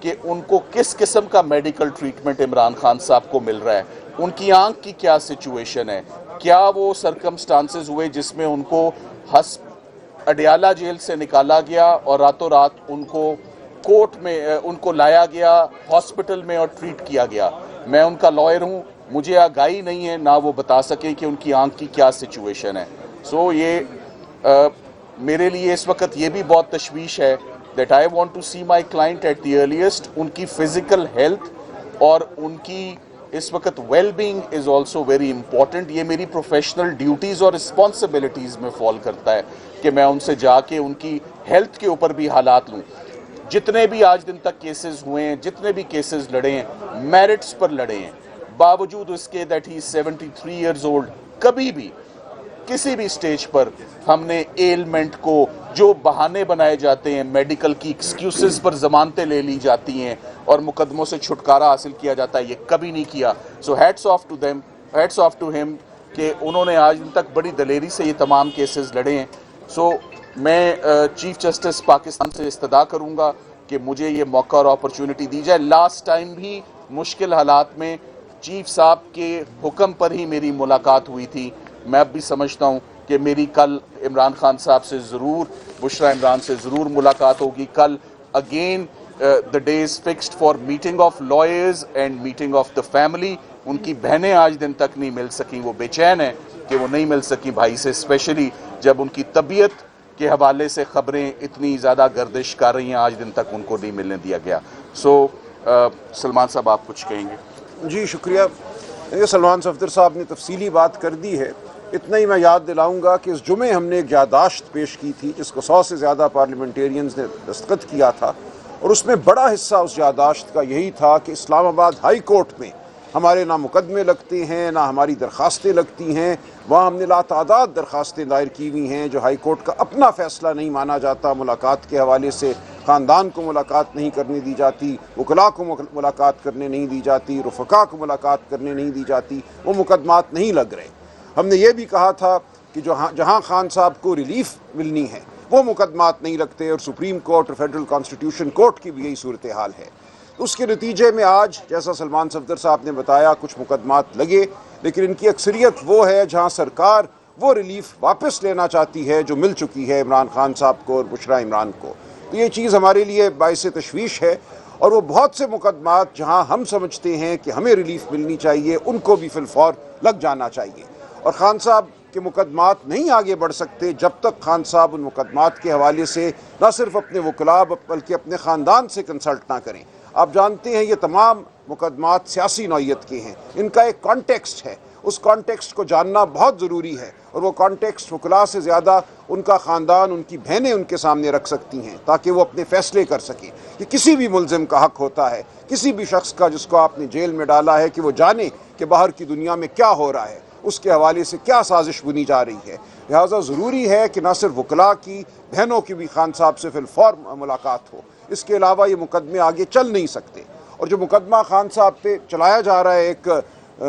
کہ ان کو کس قسم کا میڈیکل ٹریٹمنٹ عمران خان صاحب کو مل رہا ہے, ان کی آنکھ کی کیا سچویشن ہے, کیا وہ سرکمسٹانسز ہوئے جس میں ان کو اڈیالہ جیل سے نکالا گیا اور راتوں رات ان کو کورٹ میں ان کو لایا گیا ہاسپٹل میں اور ٹریٹ کیا گیا. میں ان کا لائر ہوں, مجھے آگاہی نہیں ہے نہ وہ بتا سکیں کہ ان کی آنکھ کی کیا سچویشن ہے. سو یہ میرے لیے اس وقت یہ بھی بہت تشویش ہے that I want to see my client at the earliest. ان کی فزیکل ہیلتھ اور ان کی اس وقت well being is also very important. یہ میری پروفیشنل ڈیوٹیز اور رسپانسبلٹیز میں فال کرتا ہے کہ میں ان سے جا کے ان کی ہیلتھ کے اوپر بھی حالات لوں. جتنے بھی آج دن تک کیسز ہوئے ہیں, جتنے بھی کیسز لڑے ہیں, میرٹس پر لڑے ہیں, باوجود اس کے that he is 73 years old, کبھی بھی کسی بھی سٹیج پر ہم نے ایلمنٹ کو, جو بہانے بنائے جاتے ہیں میڈیکل کی ایکسکیوزز پر ضمانتیں لے لی جاتی ہیں اور مقدموں سے چھٹکارا حاصل کیا جاتا ہے, یہ کبھی نہیں کیا. So hats off to them, hats off to ہم کہ انہوں نے آج دن تک بڑی دلیری سے یہ تمام کیسز لڑے ہیں. سو میں چیف جسٹس پاکستان سے استدعا کروں گا کہ مجھے یہ موقع اور اپرچونٹی دی جائے. لاسٹ ٹائم بھی مشکل حالات میں چیف صاحب کے حکم پر ہی میری ملاقات ہوئی تھی. میں اب بھی سمجھتا ہوں کہ میری کل عمران خان صاحب سے ضرور, بشرا عمران سے ضرور ملاقات ہوگی. کل again the day is fixed for meeting of lawyers and meeting of the family. ان کی بہنیں آج دن تک نہیں مل سکیں, وہ بے چین ہیں کہ وہ نہیں مل سکیں بھائی سے, اسپیشلی جب ان کی طبیعت کے حوالے سے خبریں اتنی زیادہ گردش کر رہی ہیں, آج دن تک ان کو نہیں ملنے دیا گیا. سو سلمان صاحب آپ کچھ کہیں گے؟ جی شکریہ. سلمان صفدر صاحب نے تفصیلی بات کر دی ہے. اتنا ہی میں یاد دلاؤں گا کہ اس جمعے ہم نے ایک یادداشت پیش کی تھی جس کو 100 سے زیادہ پارلیمنٹیرینز نے دستخط کیا تھا, اور اس میں بڑا حصہ اس یادداشت کا یہی تھا کہ اسلام آباد ہائی کورٹ میں ہمارے نہ مقدمے لگتے ہیں نہ ہماری درخواستیں لگتی ہیں. وہاں ہم نے لاتعداد درخواستیں دائر کی ہوئی ہیں جو ہائی کورٹ کا اپنا فیصلہ نہیں مانا جاتا. ملاقات کے حوالے سے خاندان کو ملاقات نہیں کرنے دی جاتی, وکلاء کو ملاقات کرنے نہیں دی جاتی, رفقا کو ملاقات کرنے نہیں دی جاتی, وہ مقدمات نہیں لگ رہے. ہم نے یہ بھی کہا تھا کہ جہاں خان صاحب کو ریلیف ملنی ہے وہ مقدمات نہیں لگتے, اور سپریم کورٹ اور فیڈرل کانسٹیٹیوشن کورٹ کی بھی یہی صورتحال ہے. اس کے نتیجے میں آج جیسا سلمان صفدر صاحب نے بتایا کچھ مقدمات لگے, لیکن ان کی اکثریت وہ ہے جہاں سرکار وہ ریلیف واپس لینا چاہتی ہے جو مل چکی ہے عمران خان صاحب کو اور بشرا عمران کو. تو یہ چیز ہمارے لیے باعث تشویش ہے, اور وہ بہت سے مقدمات جہاں ہم سمجھتے ہیں کہ ہمیں ریلیف ملنی چاہیے ان کو بھی فی الفور لگ جانا چاہیے. اور خان صاحب کے مقدمات نہیں آگے بڑھ سکتے جب تک خان صاحب ان مقدمات کے حوالے سے نہ صرف اپنے وکلاء بلکہ اپنے خاندان سے کنسلٹ نہ کریں. آپ جانتے ہیں یہ تمام مقدمات سیاسی نوعیت کے ہیں, ان کا ایک کانٹیکسٹ ہے, اس کانٹیکسٹ کو جاننا بہت ضروری ہے, اور وہ کانٹیکسٹ وکلاء سے زیادہ ان کا خاندان, ان کی بہنیں ان کے سامنے رکھ سکتی ہیں تاکہ وہ اپنے فیصلے کر سکیں. کہ کسی بھی ملزم کا حق ہوتا ہے, کسی بھی شخص کا جس کو آپ نے جیل میں ڈالا ہے, کہ وہ جانے کہ باہر کی دنیا میں کیا ہو رہا ہے, اس کے حوالے سے کیا سازش بنی جا رہی ہے. لہٰذا ضروری ہے کہ نہ صرف وکلاء کی, بہنوں کی بھی خان صاحب سے فی الفور ملاقات ہو. اس کے علاوہ یہ مقدمے آگے چل نہیں سکتے. اور جو مقدمہ خان صاحب پہ چلایا جا رہا ہے ایک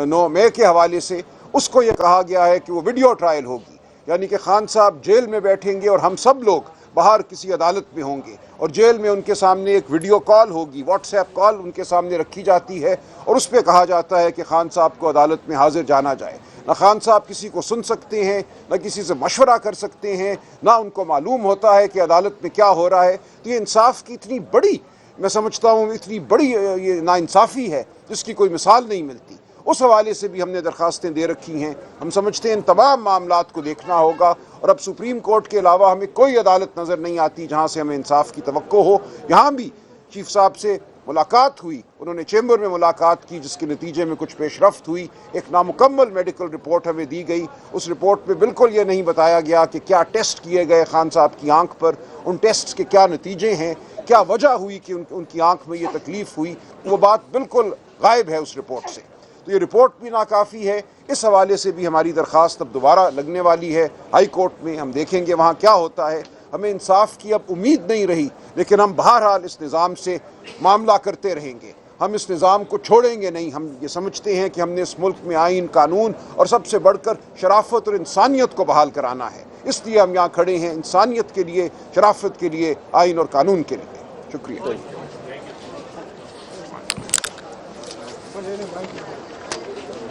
9 مئی کے حوالے سے, اس کو یہ کہا گیا ہے کہ وہ ویڈیو ٹرائل ہوگی, یعنی کہ خان صاحب جیل میں بیٹھیں گے اور ہم سب لوگ باہر کسی عدالت میں ہوں گے, اور جیل میں ان کے سامنے ایک ویڈیو کال ہوگی, واٹس ایپ کال ان کے سامنے رکھی جاتی ہے, اور اس پہ کہا جاتا ہے کہ خان صاحب کو عدالت میں حاضر جانا جائے. نہ خان صاحب کسی کو سن سکتے ہیں, نہ کسی سے مشورہ کر سکتے ہیں, نہ ان کو معلوم ہوتا ہے کہ عدالت میں کیا ہو رہا ہے. تو یہ انصاف کی اتنی بڑی, میں سمجھتا ہوں اتنی بڑی یہ ناانصافی ہے جس کی کوئی مثال نہیں ملتی. اس حوالے سے بھی ہم نے درخواستیں دے رکھی ہیں. ہم سمجھتے ہیں ان تمام معاملات کو دیکھنا ہوگا, اور اب سپریم کورٹ کے علاوہ ہمیں کوئی عدالت نظر نہیں آتی جہاں سے ہمیں انصاف کی توقع ہو. یہاں بھی چیف صاحب سے ملاقات ہوئی, انہوں نے چیمبر میں ملاقات کی جس کے نتیجے میں کچھ پیش رفت ہوئی. ایک نامکمل میڈیکل رپورٹ ہمیں دی گئی. اس رپورٹ میں بالکل یہ نہیں بتایا گیا کہ کیا ٹیسٹ کیے گئے خان صاحب کی آنکھ پر, ان ٹیسٹ کے کیا نتیجے ہیں, کیا وجہ ہوئی کہ ان کی آنکھ میں یہ تکلیف ہوئی. وہ بات بالکل غائب ہے اس رپورٹ سے. تو یہ رپورٹ بھی ناکافی ہے. اس حوالے سے بھی ہماری درخواست اب دوبارہ لگنے والی ہے ہائی کورٹ میں. ہم دیکھیں گے وہاں کیا ہوتا ہے. ہمیں انصاف کی اب امید نہیں رہی, لیکن ہم بہرحال اس نظام سے معاملہ کرتے رہیں گے. ہم اس نظام کو چھوڑیں گے نہیں. ہم یہ سمجھتے ہیں کہ ہم نے اس ملک میں آئین, قانون اور سب سے بڑھ کر شرافت اور انسانیت کو بحال کرانا ہے. اس لیے ہم یہاں کھڑے ہیں, انسانیت کے لیے, شرافت کے لیے, آئین اور قانون کے لیے. شکریہ. لے لیں بھائی